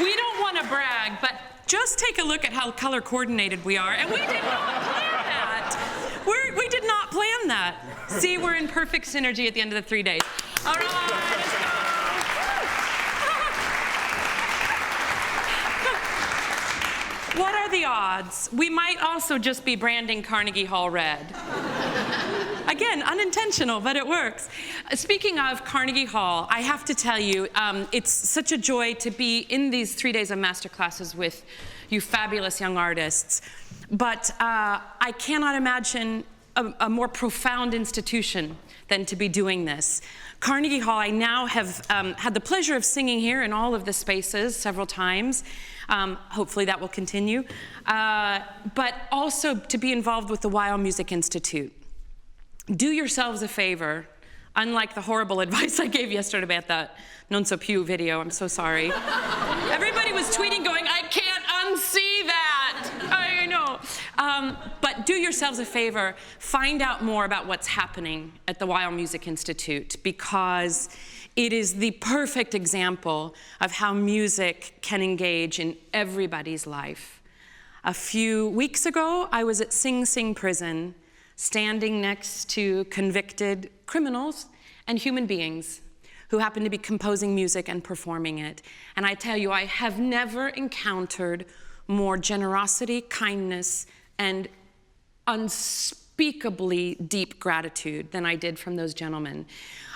We don't want to brag, but just take a look at how color coordinated we are, and we did not plan that. We did not plan that. See, we're in perfect synergy at the end of the 3 days. All right, let's go. What are the odds? We might also just be branding Carnegie Hall red. Again, unintentional, but it works. Speaking of Carnegie Hall, I have to tell you, it's such a joy to be in these 3 days of masterclasses with you fabulous young artists. But I cannot imagine a more profound institution than to be doing this. Carnegie Hall, I now have had the pleasure of singing here in all of the spaces several times. Hopefully that will continue. But also to be involved with the Weill Music Institute. Do yourselves a favor, unlike the horrible advice I gave yesterday about that Non So Più video. I'm so sorry. Everybody was tweeting going, I can't unsee that. I know. But do yourselves a favor, find out more about what's happening at the Weill Music Institute, because it is the perfect example of how music can engage in everybody's life. A few weeks ago, I was at Sing Sing Prison, standing next to convicted criminals and human beings who happen to be composing music and performing it. And I tell you, I have never encountered more generosity, kindness, and unspeakably deep gratitude than I did from those gentlemen.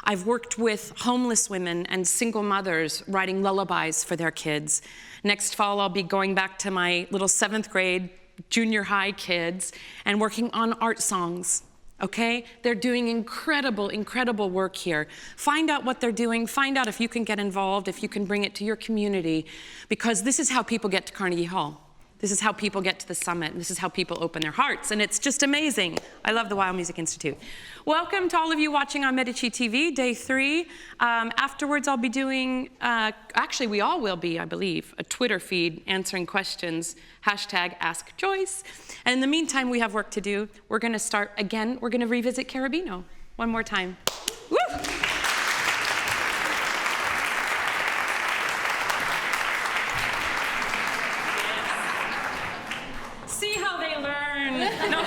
I've worked with homeless women and single mothers writing lullabies for their kids. Next fall, I'll be going back to my little 7th grade junior high kids and working on art songs, okay? They're doing incredible, incredible work here. Find out what they're doing, find out if you can get involved, if you can bring it to your community, because this is how people get to Carnegie Hall. This is how people get to the summit, and this is how people open their hearts, and it's just amazing. I love the Weill Music Institute. Welcome to all of you watching on Medici TV, day 3. Afterwards, I'll be doing, actually we all will be, I believe, a Twitter feed answering questions, #AskJoyce. And in the meantime, we have work to do. We're gonna start again, we're gonna revisit Carabino one more time. Woo! See how they learn. No.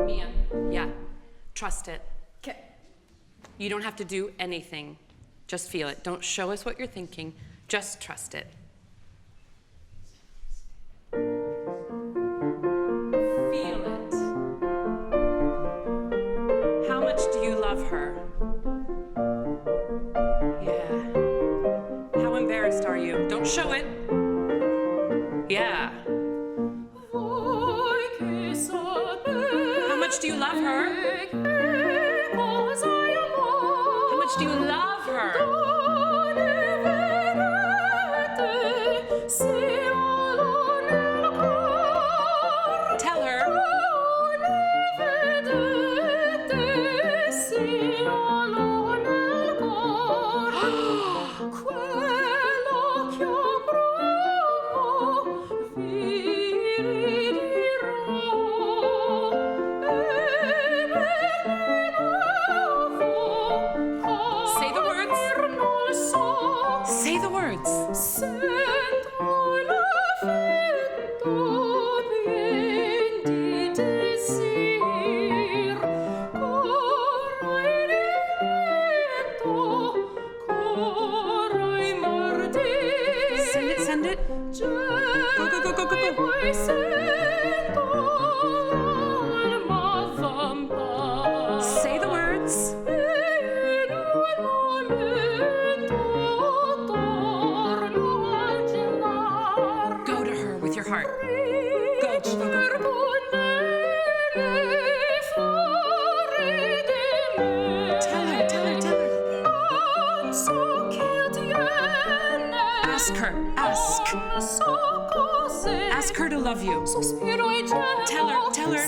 Mia, yeah, trust it. Okay. You don't have to do anything. Just feel it. Don't show us what you're thinking. Just trust it. Feel it. How much do you love her? Yeah. How embarrassed are you? Don't show it. Yeah. How much do you love her? How much do you love her? Tell her. Say the words. Say the words. Send it, send it. Go, go, go, go, go, go. Say the words. Go to her with your heart. Go, go, go, go, go. Tell her, tell her, tell her. Ask her, ask. Ask her to love you. Tell her, tell her.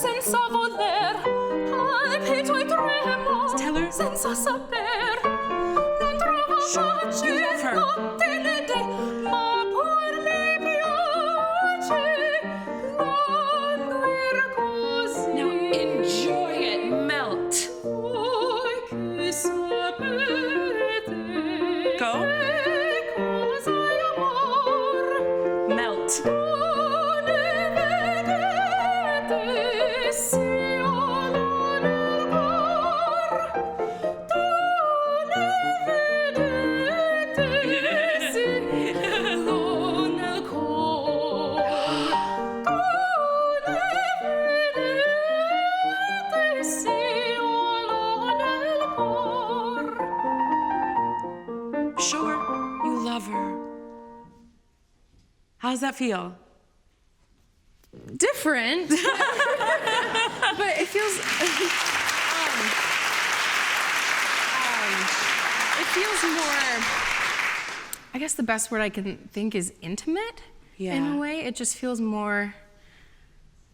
Tell her. senza saper, non trova pace notte né dì, ma pur mi piace languir così. Now enjoy it. Melt. Voi che sapete Go. che cos'è amor, Melt. non ne vedete sia nel cor, tu ne vedete sia nel cor, tu ne vedete sia nel cor. Show her you love her. How's that feel? Different, but it feels. It feels more. I guess the best word I can think is intimate. In Yeah. a way, it just feels more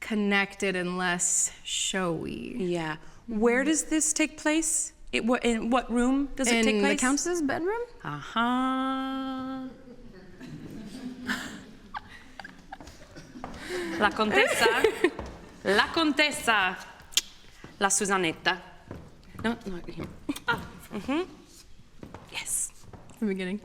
connected and less showy. Yeah. Where does this take place? In what room does it take In place? the Countess's bedroom. Uh-huh. La contessa, la Susannetta. No. Ah, Yes. From the beginning.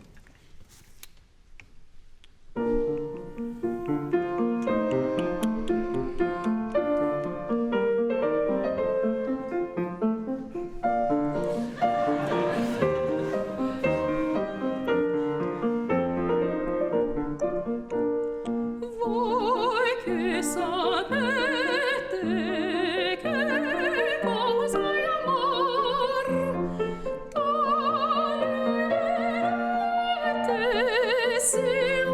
Voi che sapete che cos'è amor, togliete sia.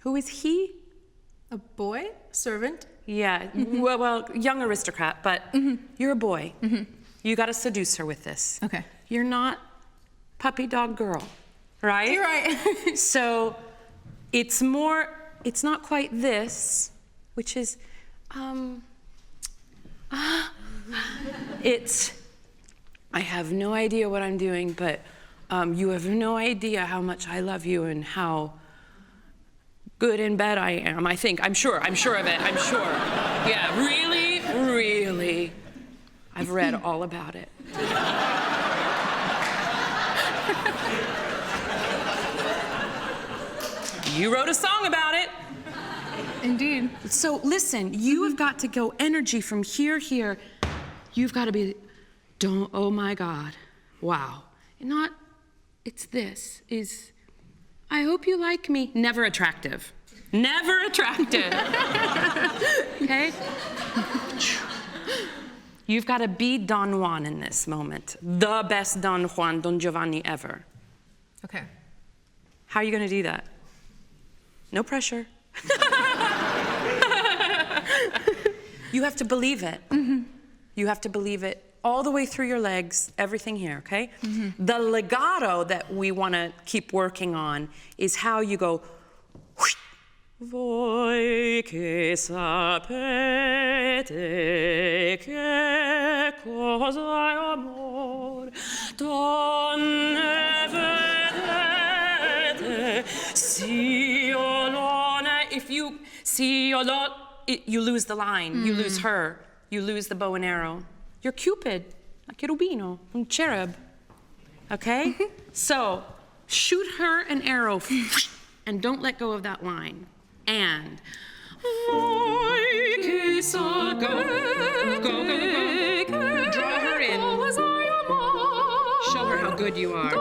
Who is he? A boy, servant. Yeah. Well, young aristocrat, but you're a boy. You got to seduce her with this. Okay. You're not puppy dog girl, right? You're right. So it's not quite this, which is, it's, I have no idea what I'm doing, but you have no idea how much I love you and how good in bed I am, I think. I'm sure of it, I'm sure. Yeah, really, really. I've read all about it. You wrote a song about it. Indeed. So listen, you have got to go energy from here. You've got to be, oh my God, wow. It's this, is, I hope you like me. Never attractive. Never attractive. Okay? You've got to be Don Juan in this moment. The best Don Juan, Don Giovanni ever. Okay. How are you going to do that? No pressure. You have to believe it. You have to believe it all the way through your legs, everything here, okay? The legato that we want to keep working on is how you go, voi che sapete che cosa è amor, donne vedete, s'io non è. If you see a lot, you lose the line, you lose her, you lose the bow and arrow. You're Cupid, a cherubino, un cherub, okay? So shoot her an arrow and don't let go of that line. And voi che sapete, go. Draw her in. Show her how good you are.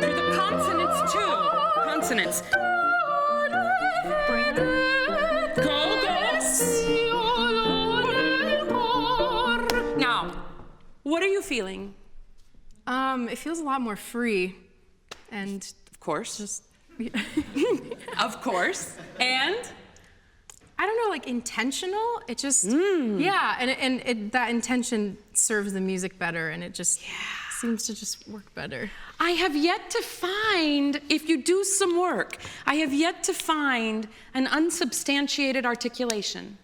Through the consonants too. Consonants. Go. Now, what are you feeling? It feels a lot more free, and Of course. just Of course. And? I don't know, like intentional. It just yeah, and that intention serves the music better, and it just seems to just work better. I have yet to find, if you do some work, I have yet to find an unsubstantiated articulation.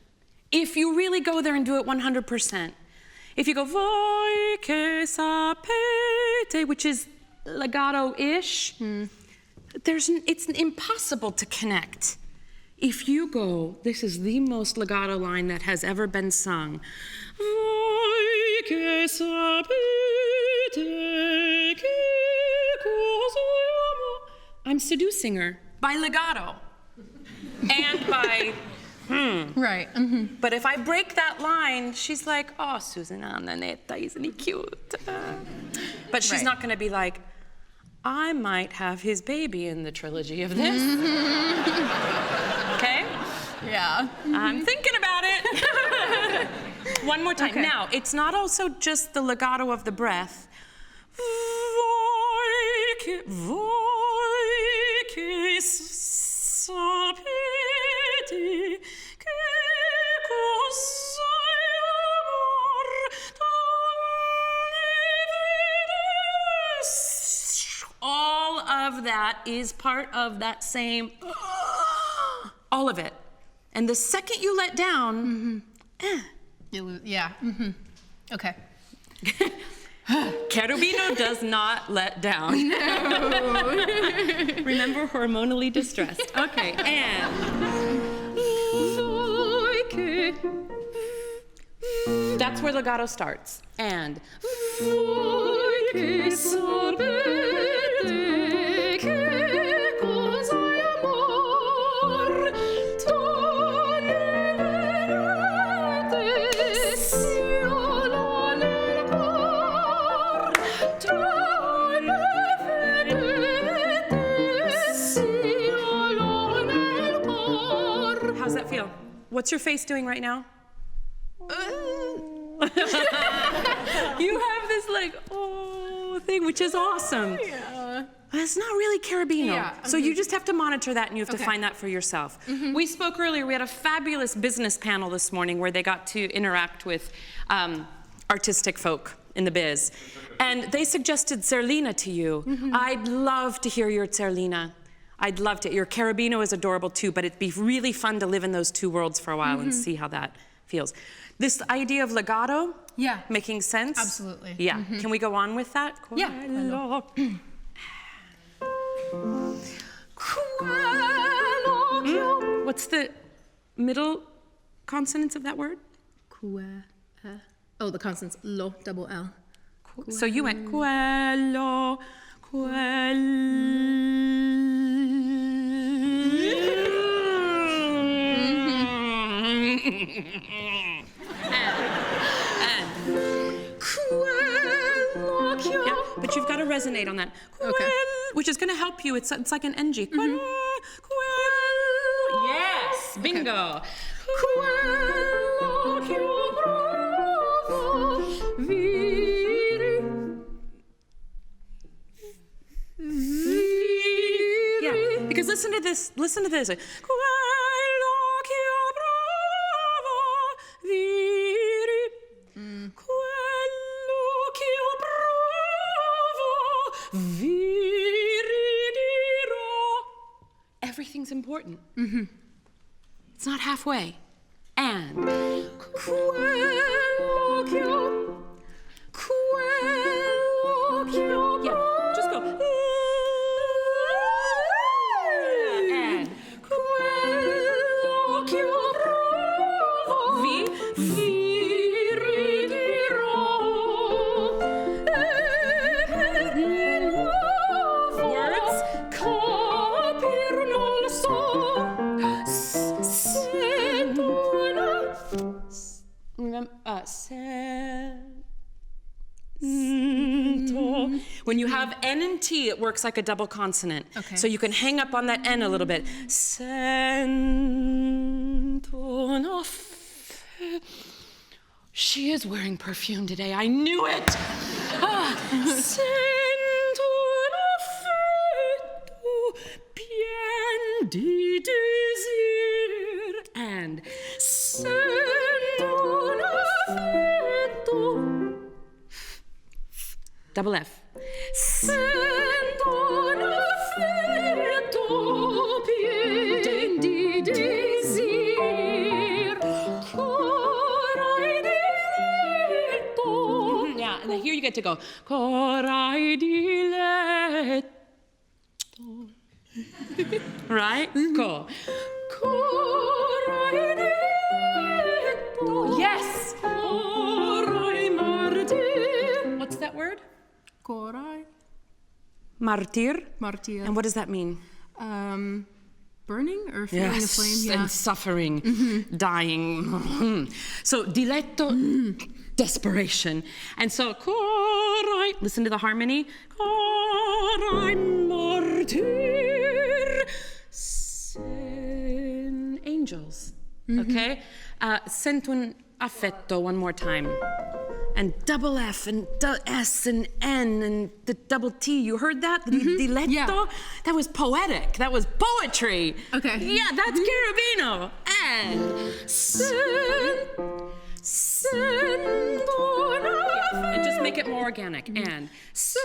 If you really go there and do it 100%, if you go voi che sapete, which is legato-ish, it's impossible to connect. If you go, this is the most legato line that has ever been sung. Voi che sapete che cosa amo. I'm seducing her by legato and by Right. But if I break that line, she's like, oh, Susanna Netta, isn't he cute? But she's Right. not going to be like, I might have his baby in the trilogy of this. Okay? Yeah. I'm thinking about it. One more time. Okay. Now, it's not also just the legato of the breath. Voi che sapete che cosa amor all of that is part of that same, all of it. And the second you let down, Yeah. Okay. Cherubino does not let down. No. Remember, hormonally distressed. Okay, and. That's where legato starts. And. How's that feel? What's your face doing right now? You have this like, oh, thing, which is awesome. Yeah. It's not really Carabino. Yeah. So you just have to monitor that and you have to Okay. find that for yourself. We spoke earlier, we had a fabulous business panel this morning where they got to interact with artistic folk in the biz. And they suggested Zerlina to you. I'd love to hear your Zerlina. I'd love to. Your Carabino is adorable too, but it'd be really fun to live in those two worlds for a while and see how that feels. This idea of legato, Yeah. making sense? Absolutely. Yeah. Can we go on with that? Yeah. What's the middle consonants of that word? Oh, the consonants lo, double L. So you went quello, Yeah, but you've got to resonate on that. Okay. Which is going to help you. It's like an NG. Yes, bingo. Yeah, because listen to this. Listen to this. Quello che provo, viri. Quello che provo, viri dirò. Everything's important. It's not halfway. And quello che yeah, just go. And quello che provo, viri dirò. Words, capir non so. When you have N and T, it works like a double consonant. Okay. So you can hang up on that N a little bit. She is wearing perfume today. I knew it. Sento un affetto pien di désir. And sento un affetto. Double F. Sento un affetto pien di désir. get to go. Corai diletto. Right? Go. Corai diletto. Yes. Corai martir. What's that word? Corai. Martir. Martir. And what does that mean? Burning or feeling the flame? Yeah. And suffering, dying. So diletto, desperation. And so corai, listen to the harmony. Corai martir, angels. Okay? Sent un affetto one more time. And double F and S and N and the double T. You heard that? The diletto? Yeah. That was poetic. That was poetry. Okay. Yeah, that's Carabino. And and just make it more organic. And yes.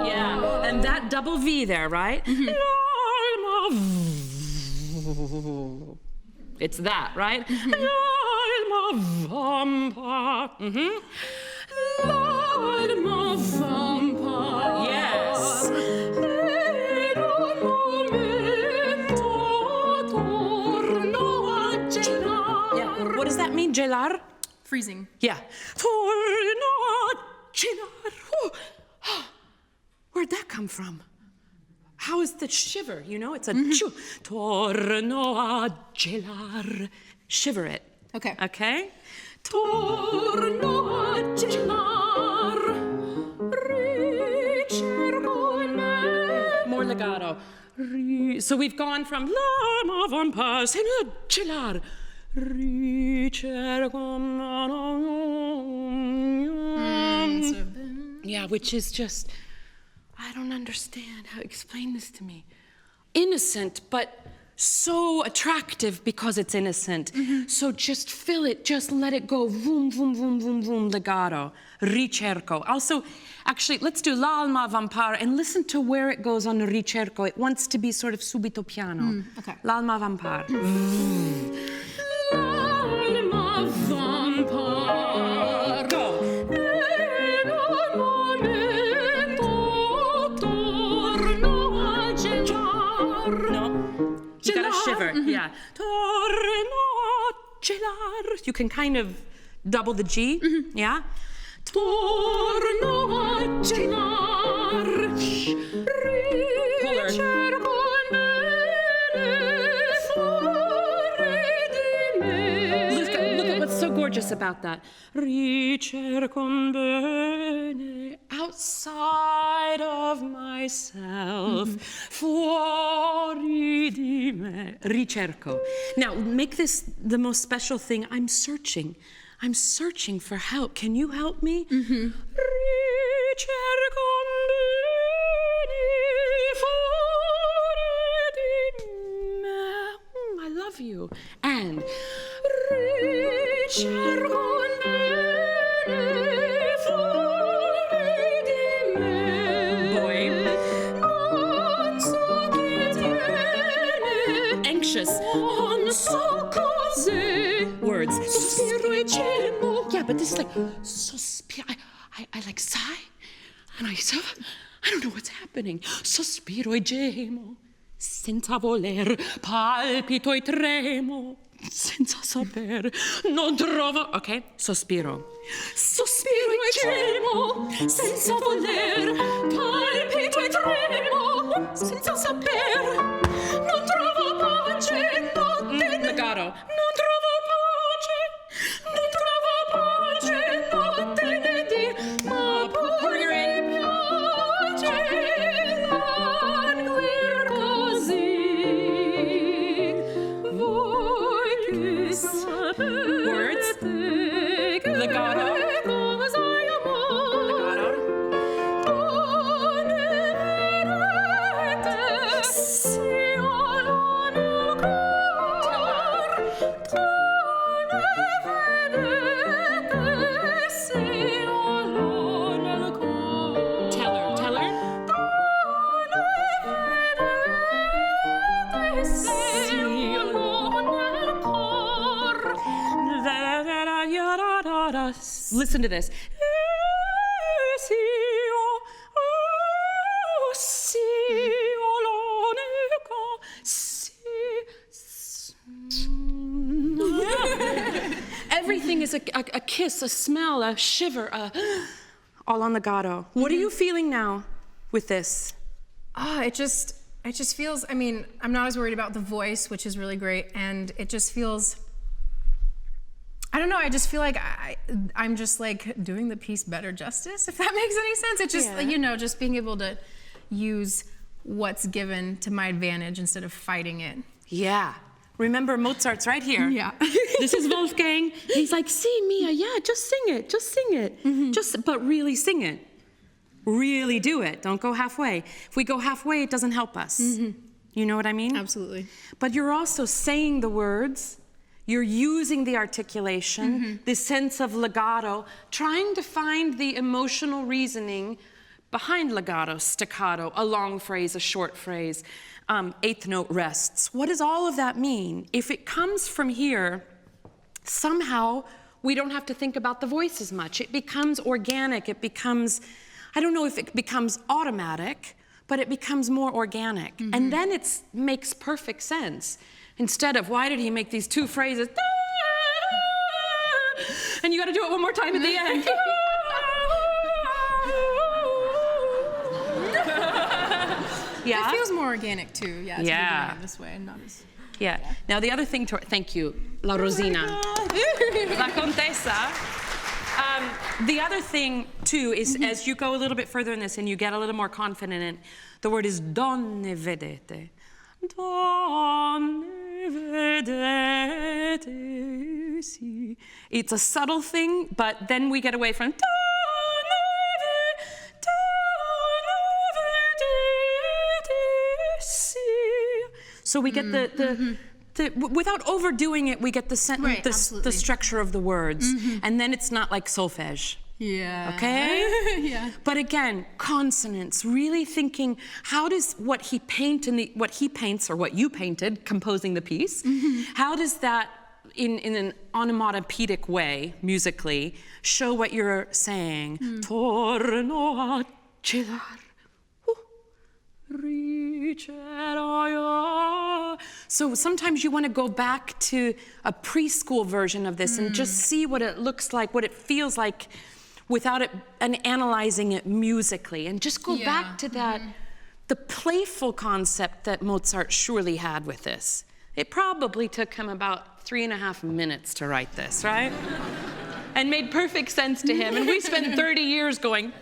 Yeah, and that double V there, right? It's that, right? Yes. Yeah. What does that mean, gelar? Freezing. Yeah. Where'd that come from? How is the shiver? You know, it's a chu. Torno a gelar. Shiver it. Okay. Okay? Torno a gelar, ricerco me. More legato. So we've gone from la ma van pas and a gelar. Ricerco yeah, which is just, I don't understand how, explain this to me. Innocent, but so attractive because it's innocent. So just fill it, just let it go. Vroom, vroom, vroom, vroom, vroom, legato. Ricerco. Also, actually, let's do l'alma vampar and listen to where it goes on the ricerco. It wants to be sort of subito piano. Okay. L'alma vampar. L'alma vampar. Go. No. You gotta shiver. Yeah. Torno gelar. You can kind of double the G. Yeah. Torno a gelar, ricerco Look at what's so gorgeous about that. Ricerco bene outside of myself, fuori di me. Ricerco. Now, make this the most special thing. I'm searching. I'm searching for help. Can you help me? Ricerco bene fuori di me. I love you. And ricerco bene fuori di me. Boy. non so che tiene, Anxious. non so cos'è. Words. Sospiro e gemo. Yeah, but this is like sospiro. I like sigh, and I don't know what's happening. Sospiro e gemo, senza voler, palpito e tremo, senza saper, non trovo. Okay, sospiro. Sospiro e gemo, senza voler, palpito e tremo, senza saper, non trovo pace, notte, Legato. non trovo pace, non trovo pace, notte né di, ma pure mi piace languir così. Voi che sapete Words. che Legato. cosa è amore, Legato. non è veramente, sì. Listen to this. Everything is a kiss, a smell, a shiver, all on legato. What are you feeling now with this? It just feels, I mean, I'm not as worried about the voice, which is really great, and it just feels, I don't know, I just feel like I'm just like doing the piece better justice, if that makes any sense. It's just, you know, just being able to use what's given to my advantage instead of fighting it. Yeah. Remember, Mozart's right here. Yeah. This is Wolfgang. He's like, see, Mia, yeah, just sing it, just sing it. But really sing it. Really do it. Don't go halfway. If we go halfway, it doesn't help us. You know what I mean? Absolutely. But you're also saying the words. You're using the articulation, this sense of legato, trying to find the emotional reasoning behind legato, staccato, a long phrase, a short phrase, eighth note rests. What does all of that mean? If it comes from here, somehow we don't have to think about the voice as much. It becomes organic. It becomes, I don't know if it becomes automatic, but it becomes more organic. And then it makes perfect sense. Instead of, why did he make these two phrases? And you got to do it one more time at the end. Yeah. It feels more organic too, to be doing it this way and not as... Yeah. Now the other thing, thank you, La Rosina, La Contessa. The other thing too is as you go a little bit further in this and you get a little more confident in it, the word is donne vedete. Donne vedete, sì. It's a subtle thing, but then we get away from so we get the without overdoing it, we get the sentence, the structure of the words, and then it's not like solfege. Yeah. Okay? Yeah. But again, consonants, really thinking, how does what he paints or what you painted, composing the piece, how does that, in an onomatopoeic way, musically, show what you're saying? Torno a celar. So sometimes you want to go back to a preschool version of this and just see what it looks like, what it feels like without it and analyzing it musically, and just go back to that, the playful concept that Mozart surely had with this. It probably took him about 3.5 minutes to write this, right? And made perfect sense to him. And we spent 30 years going,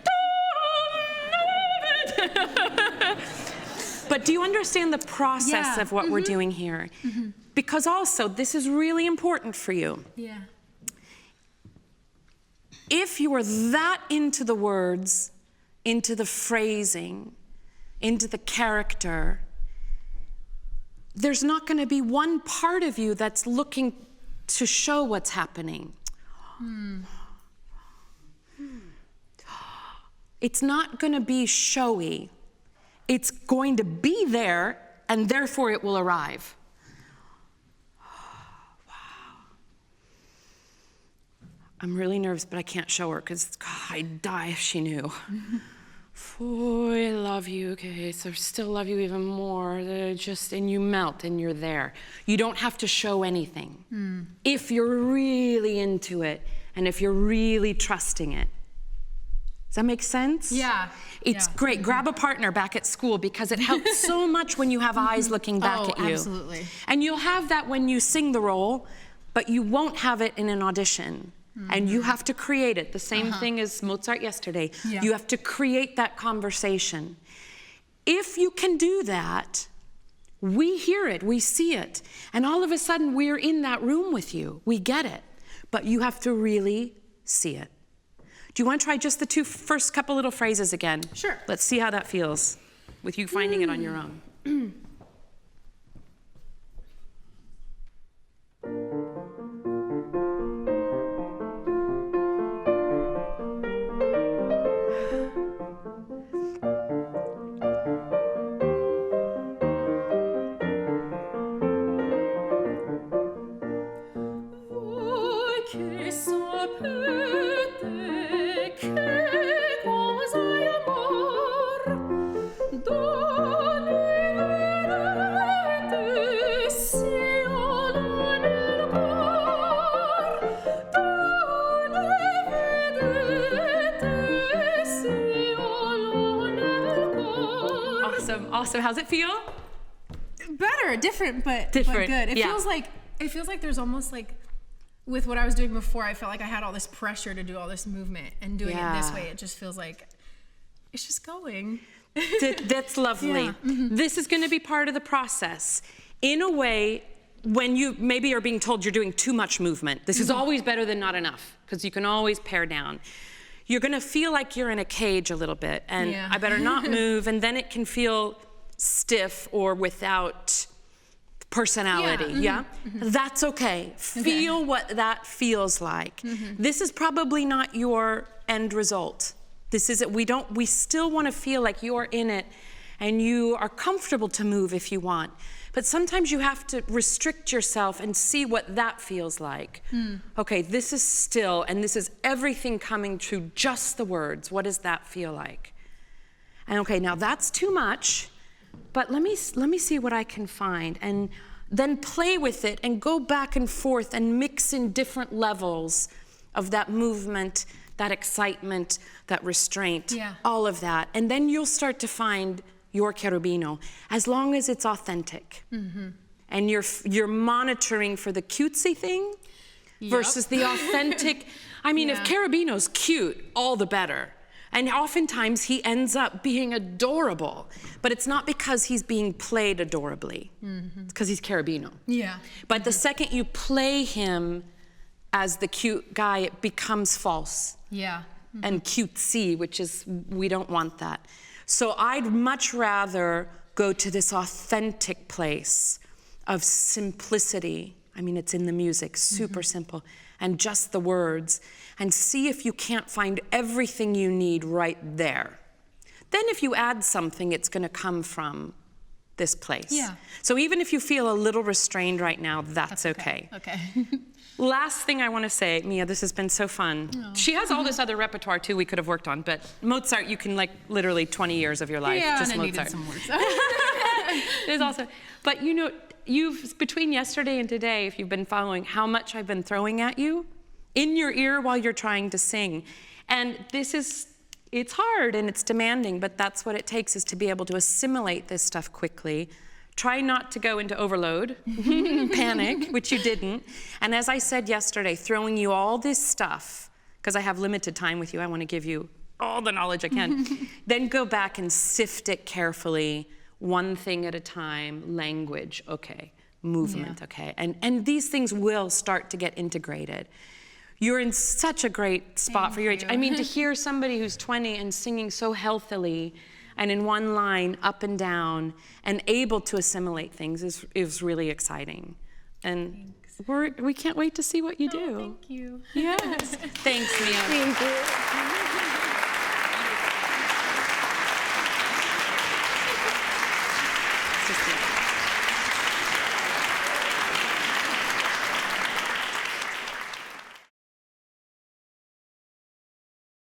but do you understand the process of what we're doing here? Because also, this is really important for you. Yeah. If you are that into the words, into the phrasing, into the character, there's not going to be one part of you that's looking to show what's happening. It's not going to be showy. It's going to be there, and therefore it will arrive. Wow. I'm really nervous, but I can't show her because I'd die if she knew. Oh, I love you, okay, so I still love you even more. And you melt, and you're there. You don't have to show anything. If you're really into it, and if you're really trusting it. Does that make sense? Yeah. It's great. Grab a partner back at school because it helps so much when you have eyes looking back at you. Absolutely. And you'll have that when you sing the role, but you won't have it in an audition. And you have to create it. The same thing as Mozart yesterday. Yeah. You have to create that conversation. If you can do that, we hear it, we see it, and all of a sudden we're in that room with you. We get it, but you have to really see it. Do you want to try just the first couple little phrases again? Sure. Let's see how that feels with you finding it on your own. Voi che sapete Awesome, awesome. How's it feel? Better, different, but good. It feels like there's almost like, with what I was doing before, I felt like I had all this pressure to do all this movement, and doing it this way, it just feels like it's just going. That's lovely. This is going to be part of the process. In a way, when you maybe are being told you're doing too much movement, this is always better than not enough, because you can always pare down. You're going to feel like you're in a cage a little bit, and I better not move, and then it can feel stiff or without personality, That's okay. Feel what that feels like. This is probably not your end result. This isn't, we still want to feel like you're in it and you are comfortable to move if you want. But sometimes you have to restrict yourself and see what that feels like. Okay, this is still, and this is everything coming to just the words. What does that feel like? And okay, now that's too much. But let me see what I can find, and then play with it and go back and forth and mix in different levels of that movement, that excitement, that restraint, all of that. And then you'll start to find your cherubino, as long as it's authentic. And you're monitoring for the cutesy thing versus the authentic. I mean, if cherubino's cute, all the better. And oftentimes he ends up being adorable, but it's not because he's being played adorably. It's because he's Carabino. But the second you play him as the cute guy, it becomes false. And cutesy, which is, we don't want that. So I'd much rather go to this authentic place of simplicity. I mean, it's in the music, super simple, and just the words, and see if you can't find everything you need right there. Then if you add something, it's going to come from this place. So even if you feel a little restrained right now, that's okay. Last thing I want to say, Mia, this has been so fun. She has all this other repertoire too we could have worked on, but Mozart, you can, like, literally 20 years of your life just Mozart. Needed some words. There's also, but you know, between yesterday and today, if you've been following, how much I've been throwing at you in your ear while you're trying to sing. And it's hard and it's demanding, but that's what it takes, is to be able to assimilate this stuff quickly. Try not to go into overload, panic, which you didn't. And as I said yesterday, throwing you all this stuff, because I have limited time with you, I want to give you all the knowledge I can. Then go back and sift it carefully, one thing at a time. Language, okay. Movement, okay. And these things will start to get integrated. You're in such a great spot for your age. I mean, to hear somebody who's 20 and singing so healthily and in one line, up and down, and able to assimilate things is really exciting. And we can't wait to see what you do. Thank you. Yes. Thanks, Mia. Thank you.